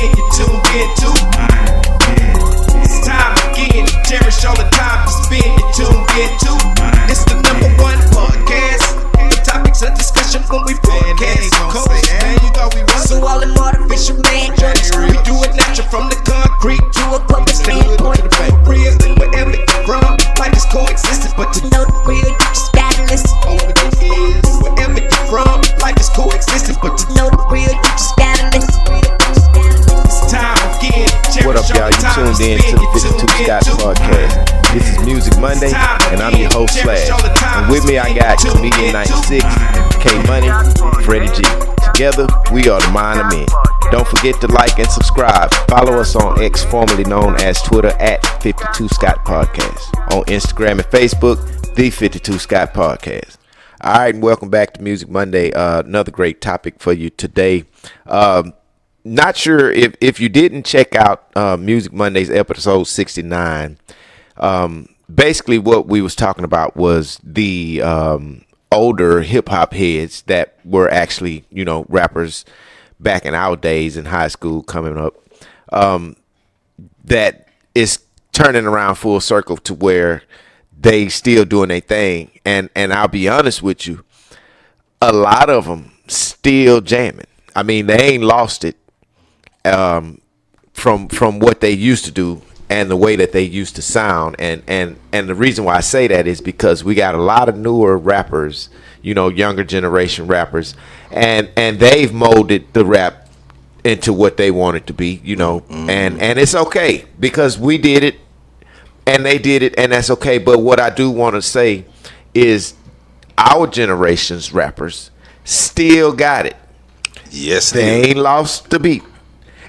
spin, you tuned in to. It's time again to cherish all the time you spend, you tuned in to. It's the number one podcast. The topics of discussion when we broadcast. So all the artificial man jokes, we do it natural from the concrete to a public standpoint. Real, wherever you're from, life is coexistence, but to know the real, you just gotta listen. Wherever you're from, life is coexistence, but to know the real, you just gotta listen. It's time again. What up, y'all? You tuned in to the 52 Scott podcast. This is Music Monday, and I'm your host, Slash. And with me, I got Comedian 96, K Money, Freddie G. Together, we are the Mind of Men. Don't forget to like and subscribe. Follow us on X, formerly known as Twitter, at 52 Scott Podcast. On Instagram and Facebook, the 52 Scott Podcast. All right, and welcome back to Music Monday. Another great topic for you today. Not sure if you didn't check out Music Monday's episode 69. Basically, what we was talking about was the older hip hop heads that were actually, rappers back in our days in high school coming up. That is turning around full circle to where they still doing their thing, and I'll be honest with you, a lot of them still jamming. I mean, they ain't lost it. From what they used to do and the way that they used to sound, and the reason why I say that is because we got a lot of newer rappers, younger generation rappers, and they've molded the rap into what they want it to be, and it's okay because we did it and they did it, and that's okay. But what I do want to say is our generation's rappers still got it. Yes, they ain't lost the beat.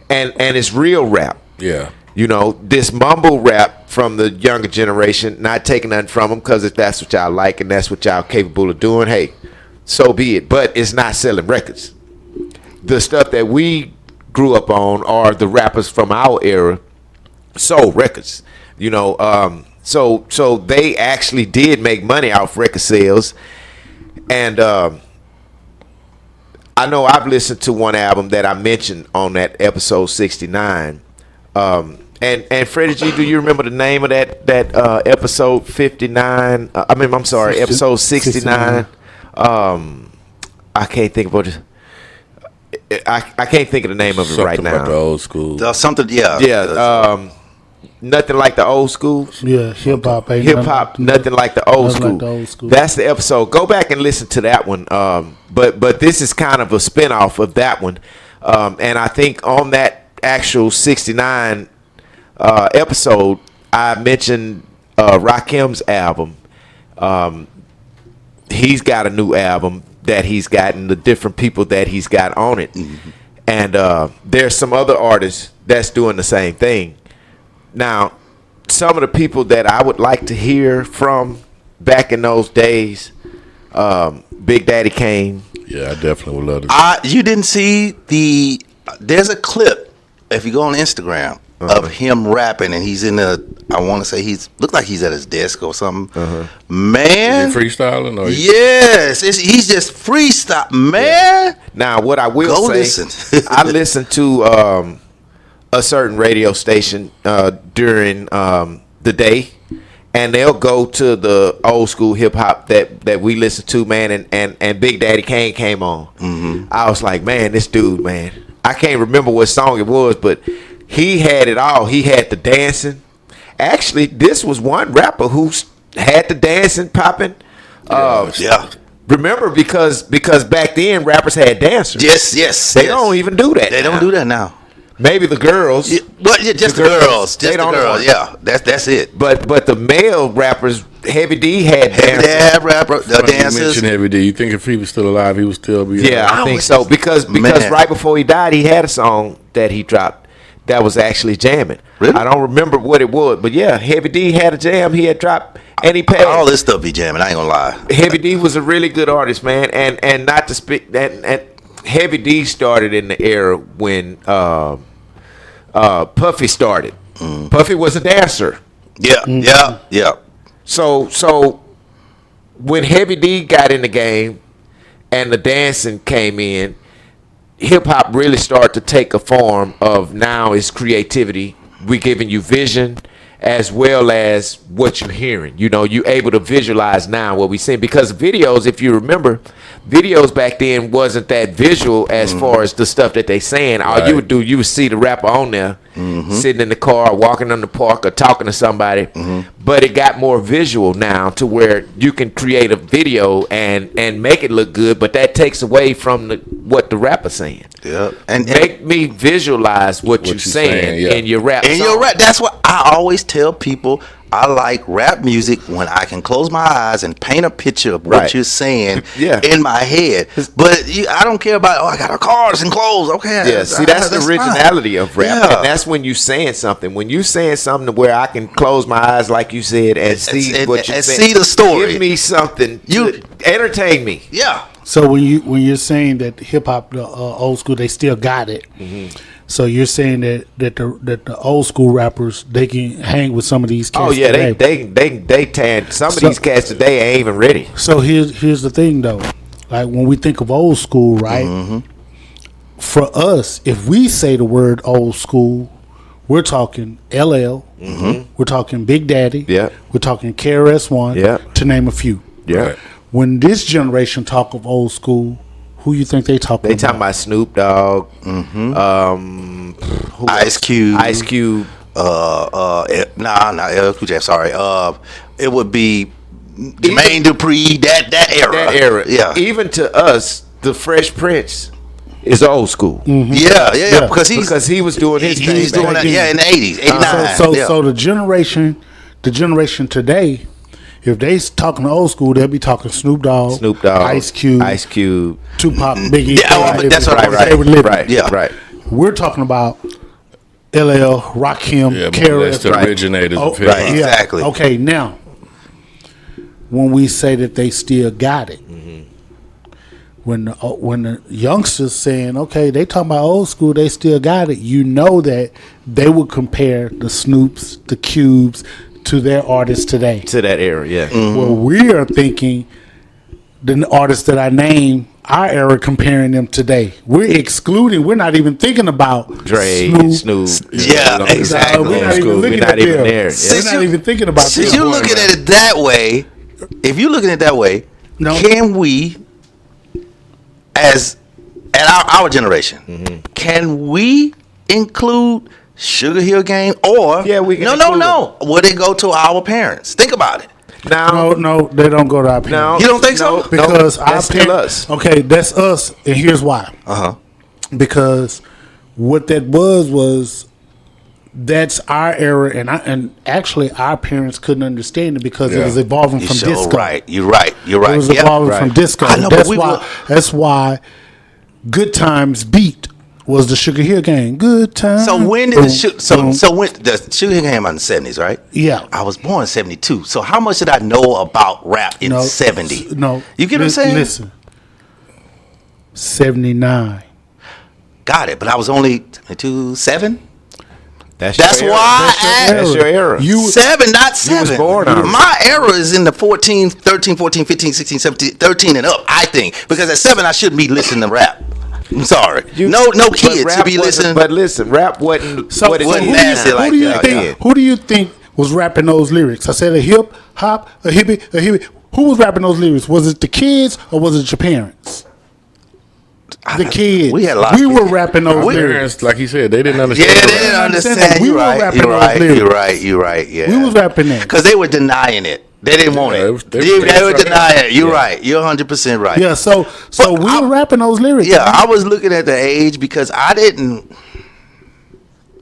And it's real rap. Yeah. This mumble rap from the younger generation, not taking nothing from them, because if that's what y'all like and that's what y'all capable of doing, hey, so be it. But it's not selling records. The stuff that we grew up on, or the rappers from our era, sold records. So they actually did make money off record sales. And I know I've listened to one album that I mentioned on that episode 69. And Freddie G, do you remember the name of that episode 59? Episode 69. I can't think of it. I can't think of the name of it right now. Something about the old school. Yeah. Nothing like the old school. Yeah, hip hop. Nothing like the old school. That's the episode. Go back and listen to that one. But this is kind of a spinoff of that one. And I think on that actual 69 episode, I mentioned Rakim's album. He's got a new album that he's gotten, the different people that he's got on it. Mm-hmm. And there's some other artists that's doing the same thing. Now, some of the people that I would like to hear from back in those days, Big Daddy Kane. Yeah, I definitely would love to. You didn't see there's a clip, if you go on Instagram, of him rapping, and he's in I want to say look like he's at his desk or something. Man. Is he freestyling? Or yes, he's just freestyle, man. Yeah. Now, what I will go say, listen. I listened to a certain radio station during the day, and they'll go to the old school hip hop that we listen to, man, and Big Daddy Kane came on. Mm-hmm. I was like, man, this dude, man, I can't remember what song it was, but he had it all. He had the dancing. Actually, this was one rapper who had the dancing popping. Yeah. Remember, because back then rappers had dancers. Yes. They don't even do that. They don't do that now. Maybe the girls. Just the girls. Just the girls. Yeah, that's it. But the male rappers, Heavy D had dancers. The dancers. You mentioned Heavy D. You think if he was still alive, he would still be? Yeah, I think so. Because right before he died, he had a song that he dropped that was actually jamming. Really? I don't remember what it was, but yeah, Heavy D had a jam. He had dropped, and he passed. All this stuff be jamming. I ain't gonna lie. Heavy D was a really good artist, man, and not to speak that. And Heavy D started in the era when Puffy started. Puffy was a dancer. Yeah. So when Heavy D got in the game and the dancing came in, hip hop really start to take a form of now is creativity. We giving you vision as well as what you're hearing. You know, you able to visualize now what we see, because videos, if you remember, videos back then wasn't that visual as far as the stuff that they saying. All you would do, you would see the rapper on there sitting in the car, walking in the park, or talking to somebody. But it got more visual now to where you can create a video and make it look good, but that takes away from what the rapper's saying. Yeah, and Make me visualize what you're saying in your rap. in your rap. That's what I always tell people. I like rap music when I can close my eyes and paint a picture of what you're saying in my head. But I don't care about, I got cars and clothes. Okay. Yeah, see, that's the originality of rap. And that's when you saying something. When you saying something where I can close my eyes, like you said, and see what you're saying. See the story. Give me something. You entertain me. Yeah. So when you're saying that hip hop, the old school, they still got it. So you're saying that the old school rappers, they can hang with some of these cats. Oh yeah, today. they tan. Some of these cats today ain't even ready. So here's the thing though, like when we think of old school, right? For us, if we say the word old school, we're talking LL, we're talking Big Daddy, we're talking KRS-One, to name a few. Yeah. When this generation talk of old school, who you think they talking about? They talking about Snoop Dogg, Ice Cube. Ice Cube. Not LL Cool J. Sorry. It would be Jermaine Dupri. That era. That era. Yeah. Even to us, the Fresh Prince is old school. Yeah. Because he was doing his thing. He's doing that. Yeah, in the 80s, 89. So the generation today, if they talking old school, they'll be talking Snoop Dogg, Ice Cube, Tupac, Biggie. That's what Right. Yeah. Right. We're talking about LL, Rakim, KRS. That's the originators of hip hop. Right. Exactly. Okay, now when we say that they still got it, when the youngsters saying, okay, they talking about old school, they still got it. You know that they would compare the Snoops, the Cubes, to their artists today. To that era, yeah. Well, we are thinking the artists that I named, our era, comparing them today. We're excluding. We're not even thinking about Dre, Snoop. Yeah, exactly. We're not even looking at them. We're not even thinking about them. Since you're looking at it that way, if you're looking at it that way, can we, as at our generation, can we include Sugar Hill Gang, or we can no. Would it go to our parents? Think about it. No, they don't go to our parents. No, you don't think so? Because our that's still us. Okay, that's us, and here's why. Because what that was that's our era, and actually our parents couldn't understand it because it was evolving from disco. Right, you're right. It was evolving from disco. I know, that's why Good Times beat was the Sugar Hill Gang. Good Times. So when did the Sugar Hill Gang came out in the 70s, right? Yeah. I was born in 72. So how much did I know about rap in 70? No. You get what I'm saying? Listen. 79. Got it, but I was only 7. That's why I that's your era. You 7, not 7. You was born on my era is in the 13, 14, 15, 16, 17, 13 and up, I think. Because at 7 I shouldn't be listening to rap. I'm sorry. No kids should be listening. But listen, rap wasn't what it wasn't is nasty now. like that. Who do you think was rapping those lyrics? I said a hip hop, a hippie. Who was rapping those lyrics? Was it the kids or was it your parents? The kids. We had a lot. We were rapping those lyrics. Parents, like he said, they didn't understand. Yeah, they didn't understand. We were rapping those lyrics. You're right. Yeah, we was rapping that because they were denying it. They didn't want it. They were denying it. You're right. You're 100% right. Yeah. So we were rapping those lyrics. Yeah, I was looking at the age because I didn't.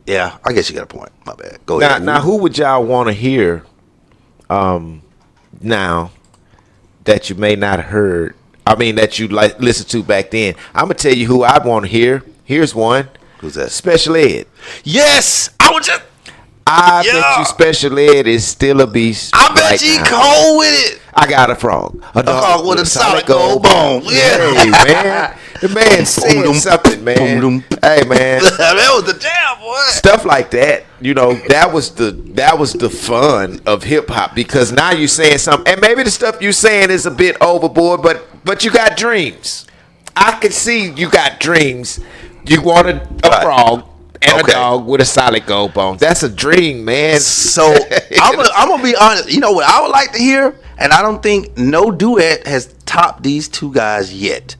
Yeah, I guess you got a point. My bad. Go ahead. Now, who would y'all want to hear? Now that you may not have heard. I mean, that you like listen to back then. I'm gonna tell you who I want to hear. Here's one. Who's that? Special Ed. Yes, I bet you Special Ed is still a beast. I bet you cold with it. I got a frog. A dog with a solid gold bone. Yeah. Hey, man. The man said something, man. Hey, man. That was the jam, boy. Stuff like that. You know, that was the fun of hip hop, because now you're saying something, and maybe the stuff you're saying is a bit overboard, but you got dreams. I can see you got dreams. You want a frog and a dog with a solid gold bone. That's a dream, man. So I'm gonna be honest. You know what I would like to hear, and I don't think no duet has topped these two guys yet.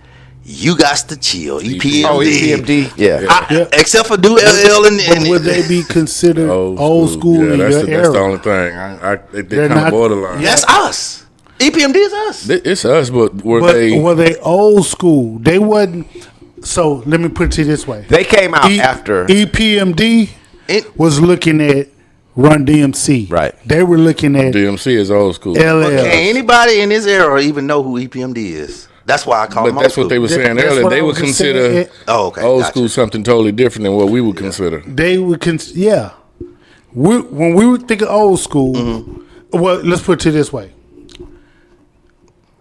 You got to chill. EPMD. Oh, EPMD. Yeah. Except for Do LL and would they be considered old school in your that's era? the only thing. They're kind of borderline. That's us. EPMD is us. It's us, but were they old school? They wasn't. So let me put it to you this way: They came out after EPMD was looking at Run DMC. Right. They were looking at DMC is old school. LL. Can anybody in this era even know who EPMD is? That's why I call them. But that's what they were saying earlier. They would consider old school something totally different than what we would consider. They would when we would think of old school, well, let's put it to this way.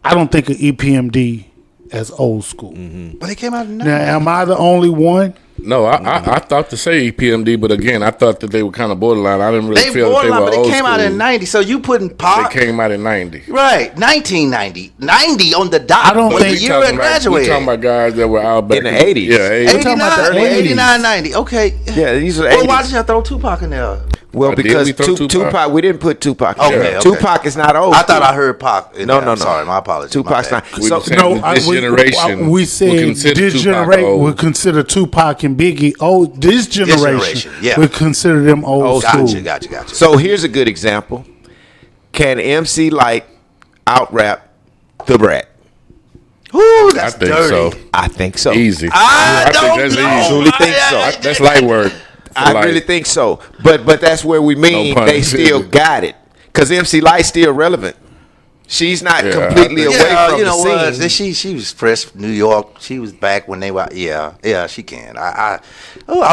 I don't think of EPMD as old school. But they came out in the 90s. Now, am I the only one? No, I thought to say EPMD, but again, I thought that they were kind of borderline. I didn't really feel that they were old school. But they came out in 90, so you putting Pac. They came out in 90. Right, 1990. 90 on the dot. I don't the think- year I We're graduated. talking about guys that were out back in the 80s. Yeah, 80s. 89, 89, 90. Okay. Yeah, these are Well, why 80s. did you throw Tupac in there? Well, Did because we throw Tupac, we didn't put Tupac in Okay, there. okay. Tupac is not old I thought school. I heard Pac. In No, there. no, I'm no. sorry, my apologies. Tupac's My not. bad. We So, were saying this generation we said would consider this Tupac generation old. would consider Tupac and Biggie old. This generation yeah. would consider them old school. Gotcha. so here's a good example. Can MC Light out-rap the Brat? Ooh, that's I think dirty. so. I think so. Easy. I think don't that's know. easy. Truly think so. That's light work. I really think so. But that's where we mean No pun they still intended. got it. Because MC Light's still relevant. She's not completely away from you know the what? scene. She was fresh from New York. She was back when they were. Yeah, she can. I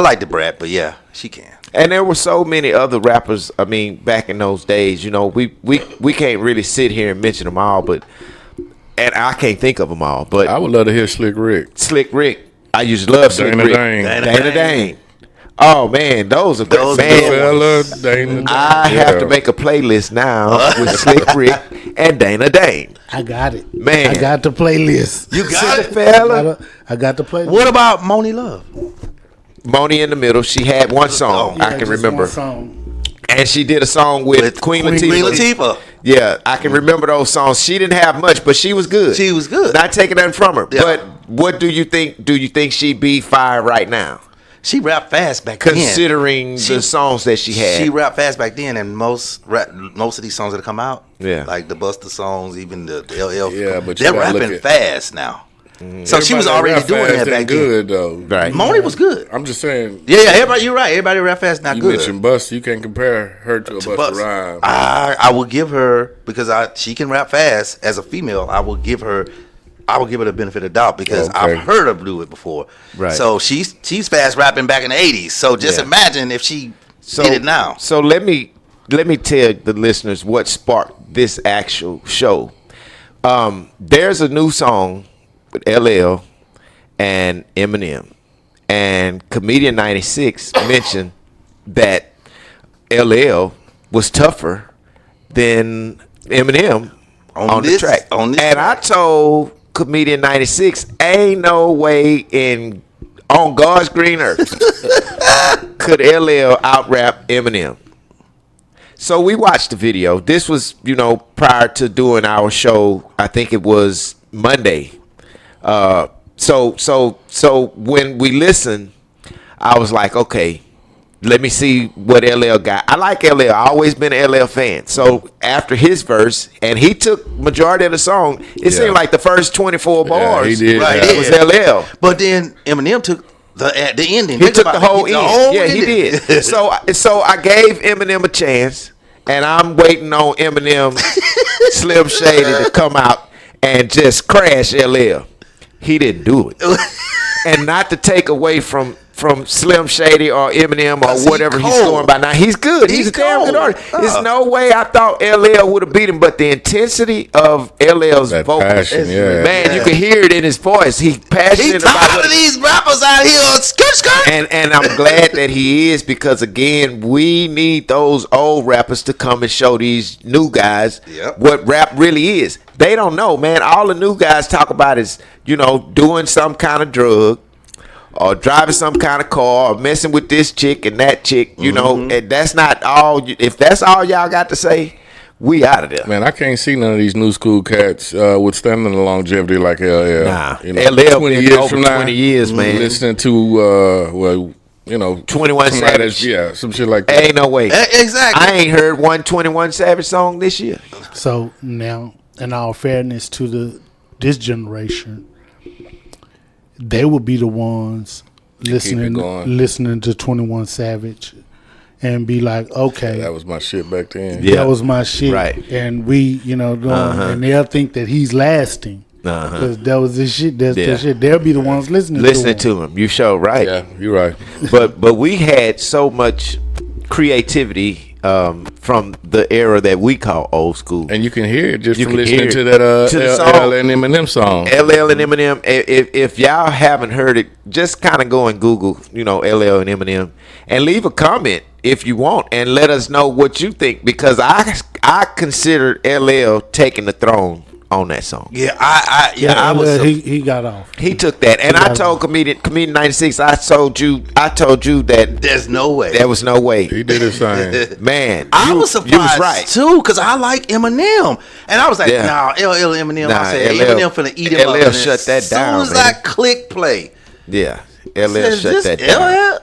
like the Brat, but yeah, she can. And there were so many other rappers, I mean, back in those days, you know, we can't really sit here and mention them all, and I can't think of them all, but I would love to hear Slick Rick. Slick Rick, I used to love Slick Dana Rick. Dane. Dana Dane. Oh, man, those are Those good. good Man, ones. Fella, Dana. I have to make a playlist now with Slick Rick and Dana Dane. I got it, Man. I got the playlist. You got it, Fella. I got the playlist. What about Moni Love? Moni in the middle, she had one song Yeah, I can just remember. one song. And she did a song with Queen Latifah. Queen Latifah. Yeah, I can remember those songs. She didn't have much, but she was good. She was good. Not taking nothing from her. Yeah. But what do you think? Do you think she'd be fire right now? She rapped fast back then. Considering the songs that she had. She rapped fast back then, and most of these songs that come out, Yeah. like the Busta songs, even the LL, Yeah, but you they're gotta look rapping at- fast now. So she was Everybody already rap doing fast that back and then. good though. Right. Moni was good. I'm just saying. Yeah, everybody, you're right. Everybody rap fast, not You good. mentioned Busta, you can't compare her to a Busta Bust. Rhymes. I will give her, because she can rap fast as a female. I will give her the benefit of the doubt because Okay. I've heard her do it before. Right. So she's fast rapping back in the 80s. So just Yeah. imagine if she did it now. So let me tell the listeners what sparked this actual show. There's a new song with LL and Eminem, and Comedian 96 mentioned that LL was tougher than Eminem on the this- track. on this and track. I told Comedian 96, ain't no way on God's green earth could LL out rap Eminem. So we watched the video. This was, prior to doing our show. I think it was Monday. So when we listened, I was like, okay, let me see what LL got. I like LL. I always been an LL fan. So after his verse, and he took majority of the song, it seemed like the first 24 bars he did. Right, Yeah. yeah. was LL. But then Eminem took the ending. He Think took about the whole it. end. Yeah, he did. So I gave Eminem a chance, and I'm waiting on Eminem Slim Shady to come out and just crash LL. He didn't do it. And not to take away from from Slim Shady or Eminem or whatever he's going by now. He's good. He's a damn good artist. There's no way I thought LL would have beat him, but the intensity of LL's vocals, passion, man, you can hear it in his voice. He's passionate He's about tired of these rappers out here on skirt. and I'm glad that he is, because again, we need those old rappers to come and show these new guys what rap really is. They don't know, man. All the new guys talk about is, doing some kind of drug, or driving some kind of car, or messing with this chick and that chick, and that's not all. If that's all y'all got to say, we out of there. Man, I can't see none of these new school cats withstanding the longevity like LL. Nah, LL 20 years from now, 20 years, man. Listening to 21 Savage, some shit like that. Ain't no way. Exactly. I ain't heard one 21 Savage song this year. So now, in all fairness to this generation, they will be the ones listening to 21 Savage and be like, okay, that was my shit back then. That was my shit, right? And we, and they'll think that he's lasting because that was his shit. That's their shit. They'll be the ones listening to him. You sure right? Yeah, you're right. but we had so much creativity from the era that we call old school, and you can hear it just from listening to that LL and Eminem song. LL and Eminem. If y'all haven't heard it, just kind of go and Google, LL and Eminem, and leave a comment if you want, and let us know what you think, because I considered LL taking the throne on that song. Yeah, I was. He got off. He took that, and I told comedian 96. I told you that there's no way. There was no way. He did his thing. Man, I was surprised. You was right too, because I like Eminem, and I was like, nah, LL Eminem. I said Eminem finna eat him up. LL shut that down. As soon as I click play, LL shut that down.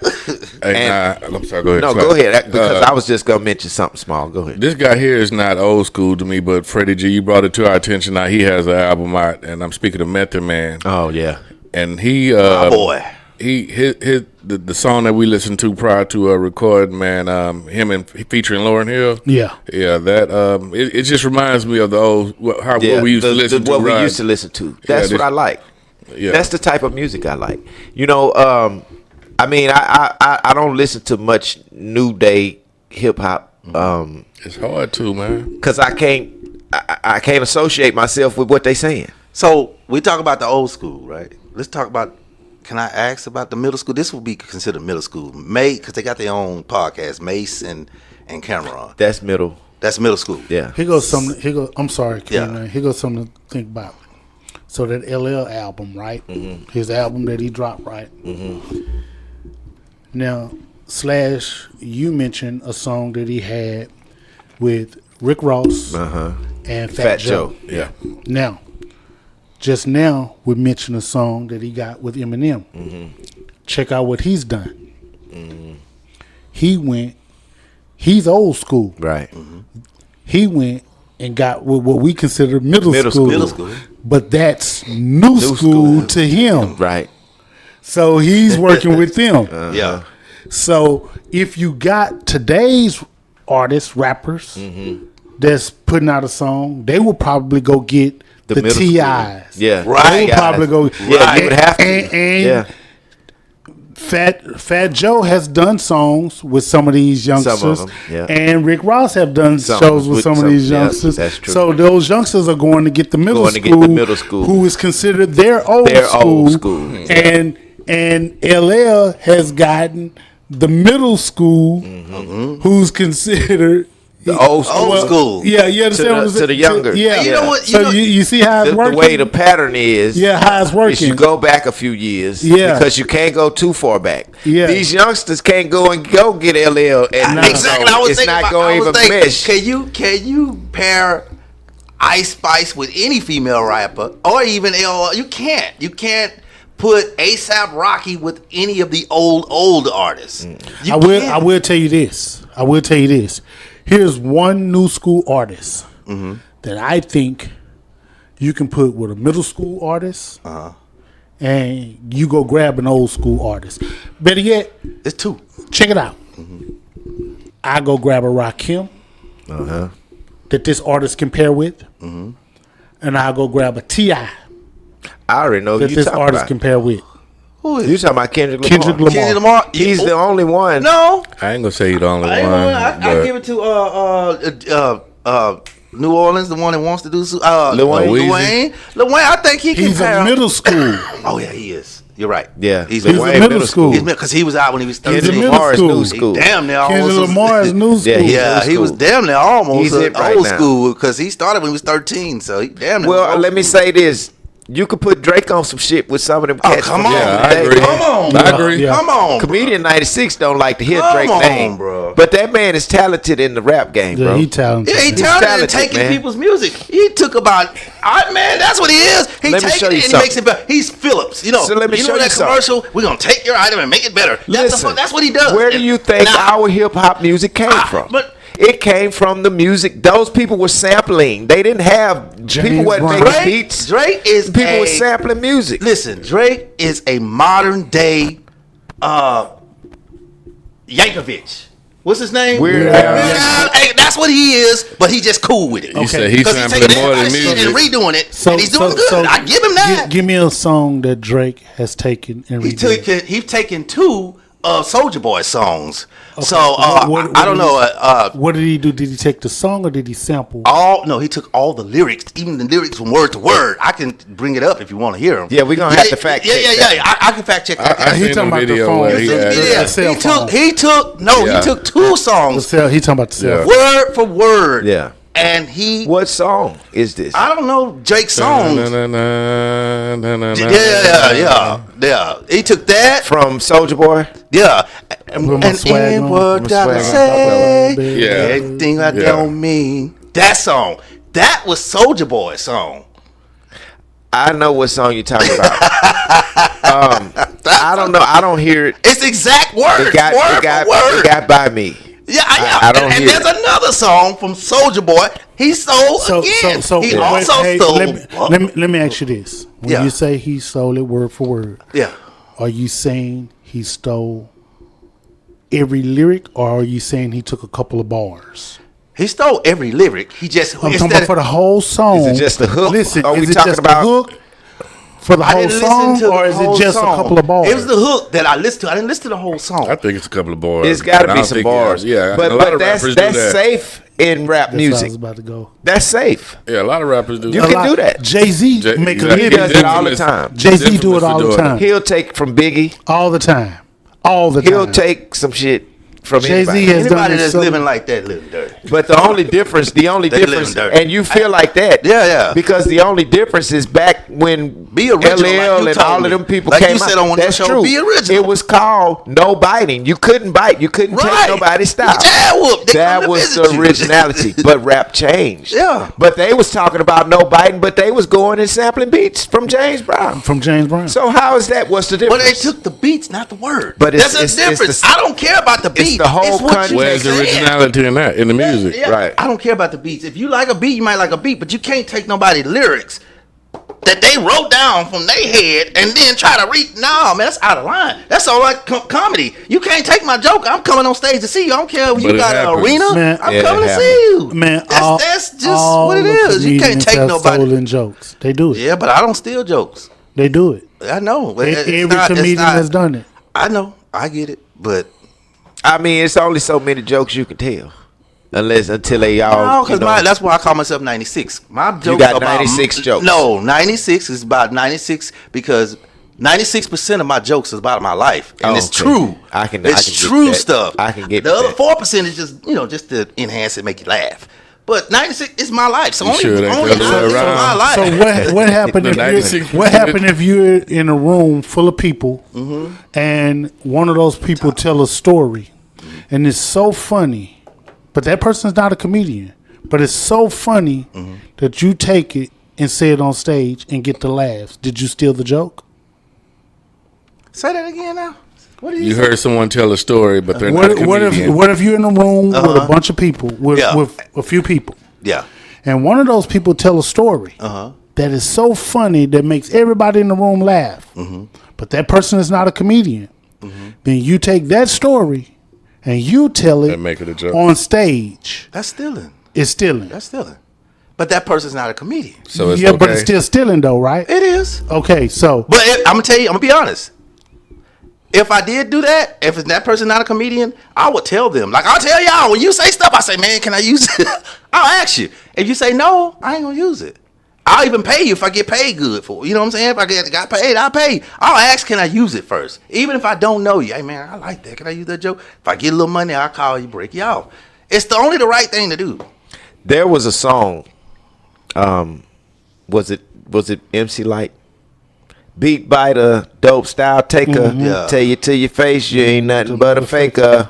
Hey, I'm sorry, go ahead. No, go ahead, because I was just gonna mention something small. Go ahead. This guy here is not old school to me, but Freddie G, you brought it to our attention. Now he has an album out, and I'm speaking of Method Man. Oh yeah, and he, my boy, the song that we listened to prior to recording, man, him and featuring Lauryn Hill. That it just reminds me of the old what we used to listen to. What we used to listen to. That's what I like. Yeah. That's the type of music I like. I mean, I don't listen to much new day hip hop. It's hard to, man, because I can't associate myself with what they saying. So we talk about the old school, right? Let's talk about. Can I ask about the middle school? This will be considered middle school, because they got their own podcast, Mace and Cameron. That's middle. That's middle school. Yeah. Here goes something. I'm sorry, Ken. Here goes something to think about. So that LL album, right? Mm-hmm. His album that he dropped, right? Mm-hmm. Now, Slash, you mentioned a song that he had with Rick Ross and Fat Joe. Yeah. Now, just now, we mentioned a song that he got with Eminem. Mm-hmm. Check out what he's done. Mm-hmm. He's old school. Right. Mm-hmm. He went and got what we consider middle school. But that's new school to him. Right. So he's working with them. Yeah. So if you got today's artists, rappers, that's putting out a song, they will probably go get the TIs. Yeah. Right. They will probably go. Yeah, you would have to. And Fat Joe has done songs with some of these youngsters, some of them, and Rick Ross have done shows with some of these youngsters. That's true. So those youngsters are going to get the middle school, who is considered their old school. And LL has gotten the middle school, who's considered the old school. Yeah, you understand what I'm saying? To the younger. Yeah. You know what? So you see how it's working? The way the pattern is. Yeah, how it's working. Is you go back a few years. Yeah. Because you can't go too far back. Yeah. These youngsters can't go get LL. And exactly. I was it's thinking not about, going to even mesh. Can you pair Ice Spice with any female rapper or even LL? You can't. You can't put A$AP Rocky with any of the old artists. I will tell you this. Here's one new school artist that I think you can put with a middle school artist, and you go grab an old school artist. Better yet, it's two. Check it out. I go grab a Rakim that this artist can pair with, and I go grab a T.I. I already know that you this talking artist about. can pair with. Who is You talking about Kendrick Lamar? Kendrick Lamar. He's the only one. No, I ain't gonna say he's the only one. I give it to New Orleans, the one that wants to do Lil Wayne. Lil Wayne, I think He's in middle school. Oh yeah, he is. You're right. Yeah, he's in middle school. Because he was out when he was 13. Kendrick middle Lamar is school. new school. Damn near Kendrick almost. Lamar is new school. Yeah, He was damn near almost He's it right old now. school because he started when he was 13. So he damn near. Well, let me say this. You could put Drake on some shit with some of them cats. come from on. back Yeah, in the I day. agree. Come on, I bro. agree. Yeah. Come on, bro. Comedian 96 don't like to hear Come Drake's on, name, bro. But that man is talented in the rap game, Yeah, bro. he talented. Yeah, he He's talented talented, at taking man. people's music. He took about, man, that's what he is. He Let me takes show it you and he something. makes it better. He's Phillips, you know. So let me show you that something. commercial? We're gonna take your item and make it better. Listen, That's what he does. Where do you think Now, our hip hop music came from? but- It came from the music. Those people were sampling. They didn't have James people wasn't Brown. making beats. Drake is People were sampling music. Listen, Drake is a modern day Yankovic. What's his name? Weird Al. Hey, that's what he is, but he just cool with it. You said he's Because sampling taking more than everybody's shit music. and redoing it, and he's doing good. I give him that. Give me a song that Drake has taken and redone. He's taken two Soulja Boy songs. So What I don't know. What did he do? Did he take the song or did he sample? He took all the lyrics, even the lyrics from word to word. I can bring it up if you want to hear them. Yeah, we're gonna have to fact check Yeah. I can fact check that. I He seen talking the about the video phone. where he had Yeah. that. cell phone. He took two songs, He talking about the cell phone. word for word. Yeah. And he, What song is this? I don't know Drake's songs. Yeah. He took that. From Soulja Boy? Yeah. And With my swag on. what My I swag say, on. Yeah. everything I Yeah. don't mean. That song. That was Soulja Boy's song. I know what song you're talking about. I don't know. I don't hear it. It's exact words. It got by me. Yeah. I don't and hear there's another song from Soulja Boy. He stole again. He also stole. Let me ask you this: when Yeah. you say he stole it word for word, Yeah. are you saying he stole every lyric, or are you saying he took a couple of bars? He stole every lyric. He just I'm talking about for the whole song. Is it just the hook? Listen, Are we is it talking just about- the hook for the I whole didn't song, listen to or the is whole it just song. a couple of bars? It was the hook that I listened to. I didn't listen to the whole song. I think it's a couple of bars. It's got to I be don't some think bars. Yeah, a but lot of that's rappers do that. safe in rap That's where I music. was about to go. That's safe. Yeah, a lot of rappers do. You that. can do that. Jay-Z make a exactly. He living. does it all the time. Jay-Z do it all the time. He'll take from Biggie. All the time. All the He'll time. take some shit from Jay-Z anybody. has done Anybody it that's so- living like that living dirty. But the only difference, They living dirty. and you feel like that. Yeah. Because the only difference is back when Be original, like LL you and told all me. of them people Like came you said out. on one of your That's shows, true. be original. It was called no biting. You couldn't bite. You couldn't take nobody's style. Yeah, whoop. They come That to was visit the you. originality. But rap changed. Yeah. But they was talking about no biting, but they was going and sampling beats from James Brown. From James Brown. So how is that? What's the Well, difference? they took the beats, not the word. But it's- there's a it's- it's difference. the- I don't care about the beat. the whole what country. you Where's the saying. originality in that? In the music. Yeah, Right. I don't care about the beats. If you like a beat, you might like a beat, but you can't take nobody's lyrics that they wrote down from their head and then try to read. No, man, that's out of line. That's all like comedy. You can't take my joke. I'm coming on stage to see you. I don't care if you But it got an happens. arena. Man, I'm yeah, coming it to see you. Man, that's just what it is. You can't take nobody. Stolen jokes. They do it. Yeah, but I don't steal jokes. They do it. I know. But it's Every not- it's comedian not- has done it. I know. I get it. But I mean, it's only so many jokes you can tell. Until they all. no, because you know, that's why I call myself 96. My joke got about 96 jokes. No, 96 is about 96 because 96% of my jokes is about my life, and Oh, it's okay. true. I can It's get true that. stuff. I can get the other that. 4% is just to enhance it, make you laugh. But 96 is my life. So You only sure that only the other 96 way is around? my life. So what happened The if 96 what happened if you're in a room full of people and one of those people tell a story and it's so funny, but that person's not a comedian, but it's so funny that you take it and say it on stage and get the laughs. Did you steal the joke? Say that again now. What did You say? heard someone tell a story, but they're not a comedian. What if you're in a room with a bunch of people, with Yeah. a few people, Yeah. and one of those people tell a story that is so funny that makes everybody in the room laugh, but that person is not a comedian, then you take that story and you tell it And make it a joke. on stage. That's stealing. It's stealing. That's stealing. But that person's not a comedian. So it's yeah, okay. but it's still stealing though, right? It is. Okay, so But I'm gonna tell you, I'm gonna be honest. if I did do that, if that person not a comedian, I would tell them. Like, I'll tell y'all, when you say stuff, I say, man, can I use it? I'll ask you. If you say no, I ain't gonna use it. I'll even pay you if I get paid good for it. You know what I'm saying? If I got paid, I'll pay. I'll ask, can I use it first? Even if I don't know you. Hey, man, I like that. Can I use that joke? If I get a little money, I'll call you, break you off. It's the right thing to do. There was a song, was it MC Light? Beat by the dope style taker. Mm-hmm. Yeah. Tell you to your face you ain't nothing but a faker.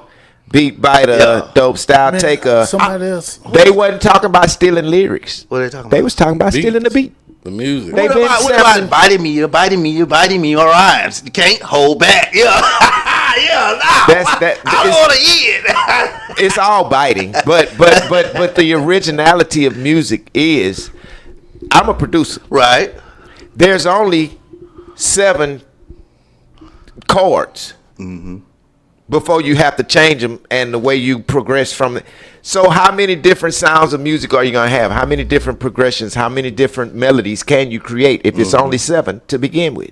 Beat by the dope style taker. Somebody else. They wasn't talking about stealing lyrics. What are they talking about? They was talking about stealing the beat. The music. They What about biting me? You're biting me. You're biting me. All right. You can't hold back. Yeah. Yeah. Nah. I want to eat. It's all biting, but the originality of music is, I'm a producer. Right. There's only 7 chords before you have to change them, and the way you progress from it. So how many different sounds of music are you going to have? How many different progressions? How many different melodies can you create if it's only 7 to begin with,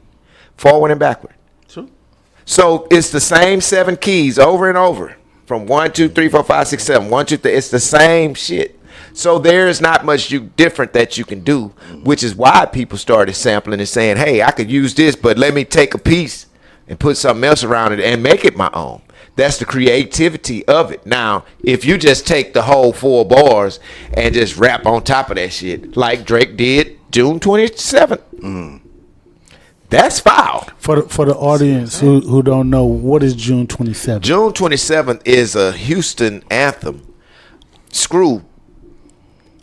forward and backward? True. So it's the same 7 keys over and over, from 1, 2, 3, 4, 5, 6, 7. 1, 2, 3. It's the same shit. So there's not much different that you can do, which is why people started sampling and saying, hey, I could use this, but let me take a piece and put something else around it and make it my own. That's the creativity of it. Now, if you just take the whole 4 bars and just rap on top of that shit, like Drake did June 27th, that's foul. For the audience who don't know, what is June 27th? June 27th is a Houston anthem, screw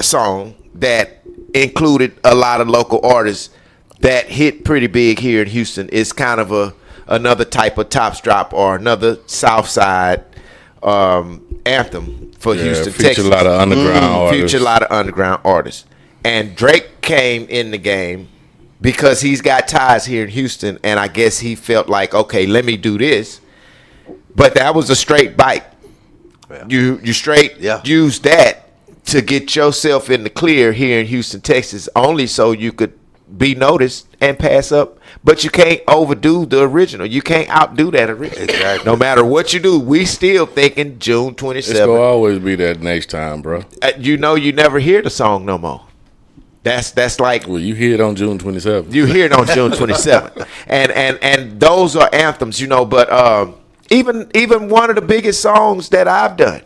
song that included a lot of local artists that hit pretty big here in Houston. It's kind of another type of Tops Drop or another South Side anthem for Houston, Texas. Featured a lot of underground artists. Featured a lot of underground artists. And Drake came in the game because he's got ties here in Houston, and I guess he felt like, okay, let me do this. But that was a straight bite. Yeah. You straight use that to get yourself in the clear here in Houston, Texas, only so you could be noticed and pass up. But you can't overdo the original. You can't outdo that original. Exactly. No matter what you do, we still thinking June 27th. It's going to always be that next time, bro. You never hear the song no more. That's like, well, you hear it on June 27th. You hear it on June 27th. And those are anthems, but even one of the biggest songs that I've done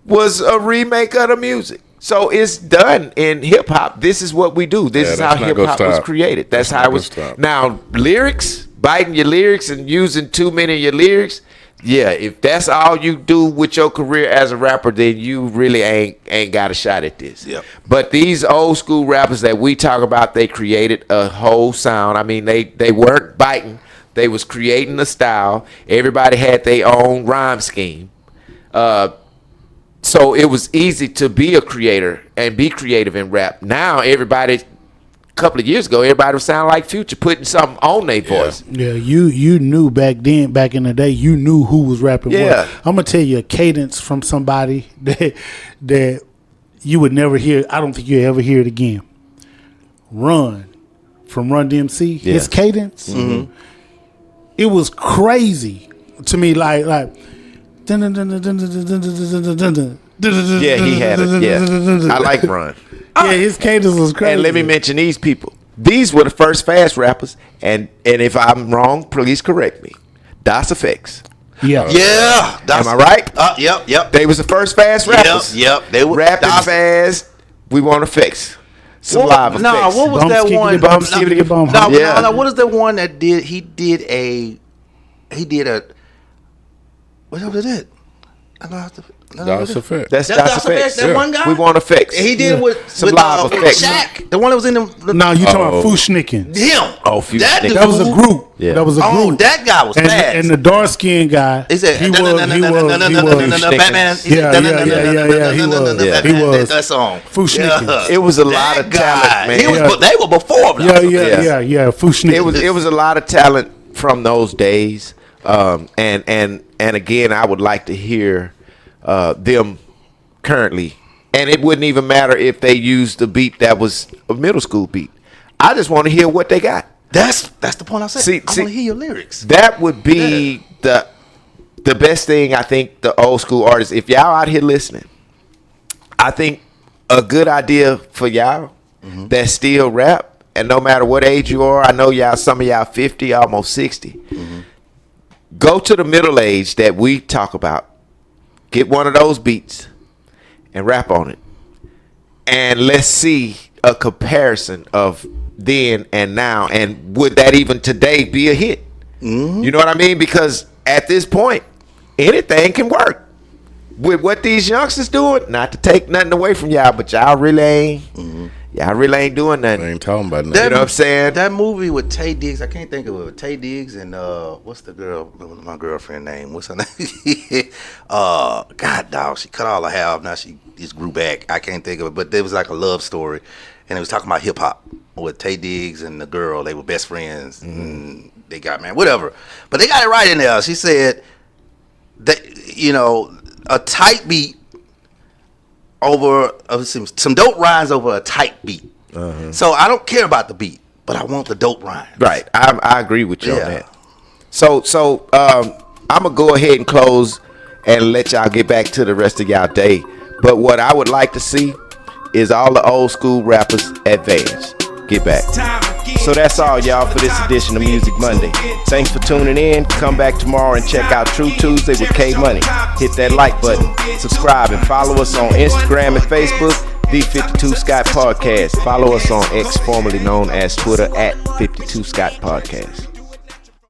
was a remake of the music. So it's done in hip hop. This is what we do. This is how hip hop was created. That's how it was. Now, lyrics, biting your lyrics and using too many of your lyrics. Yeah, if that's all you do with your career as a rapper, then you really ain't got a shot at this. Yep. But these old school rappers that we talk about, they created a whole sound. I mean, they weren't biting. They was creating a style. Everybody had their own rhyme scheme. So it was easy to be a creator and be creative in rap. Now everybody, a couple of years ago, everybody would sound like Future, putting something on their voice. Yeah, you knew back in the day, you knew who was rapping what. I'm going to tell you a cadence from somebody that you would never hear. I don't think you'll ever hear it again. Run, from Run DMC, his cadence, it was crazy to me, like yeah, he had it. Yeah, I like Run. Yeah, his cadence was crazy. And let me mention these people. These were the first fast rappers, and if I'm wrong, please correct me. Das Effects. Yeah. Am I right? Yep. They was the first fast rappers. Yep. They were rapping fast. We want effects. Some live effects. No, what was that one? No, what is that one that did? He did a. What was it? Das Effects. That's Das Effects. That one guy. We want effects. He did with some live effects. Shaq, the one that was in the. No, you talking about Fushnikin. Him. Oh, Fushnikin. That was a group. Yeah. That was a group. Oh, that guy was fast. And the dark skinned guy. He said, he was Batman. He was that song. Fushnikin. It was a lot of talent, man. They were before. Yeah. Fushnikin. It was a lot of talent from those days. And again, I would like to hear them currently, and it wouldn't even matter if they used the beat that was a middle school beat. I just want to hear what they got. That's the point I said. I want to hear your lyrics. That would be the best thing, I think, the old school artists, if y'all out here listening, I think a good idea for y'all that still rap, and no matter what age you are, I know some of y'all 50, almost 60, go to the middle age that we talk about, get one of those beats and rap on it, and let's see a comparison of then and now, and would that even today be a hit? You know what I mean? Because at this point, anything can work. With what these youngsters doing, not to take nothing away from y'all, but y'all really ain't doing nothing. I ain't talking about nothing. You know what I'm saying? That movie with Tay Diggs, I can't think of it. With Tay Diggs and what's the girl? My girlfriend name? What's her name? God dog, she cut all her hair off. Now she just grew back. I can't think of it, but there was like a love story, and it was talking about hip hop with Tay Diggs and the girl. They were best friends. And they got married, whatever. But they got it right in there. She said that a tight beat over some dope rhymes over a tight beat. So I don't care about the beat, but I want the dope rhyme. Right. I agree with you on that. So I'm gonna go ahead and close and let y'all get back to the rest of y'all day. But what I would like to see is all the old school rappers advance. Get back. So that's all, y'all, for this edition of Music Monday. Thanks for tuning in. Come back tomorrow and check out True Tuesday with K Money. Hit that like button, subscribe, and follow us on Instagram and Facebook, The 52 Scott Podcast. Follow us on X, formerly known as Twitter, at 52 Scott Podcast.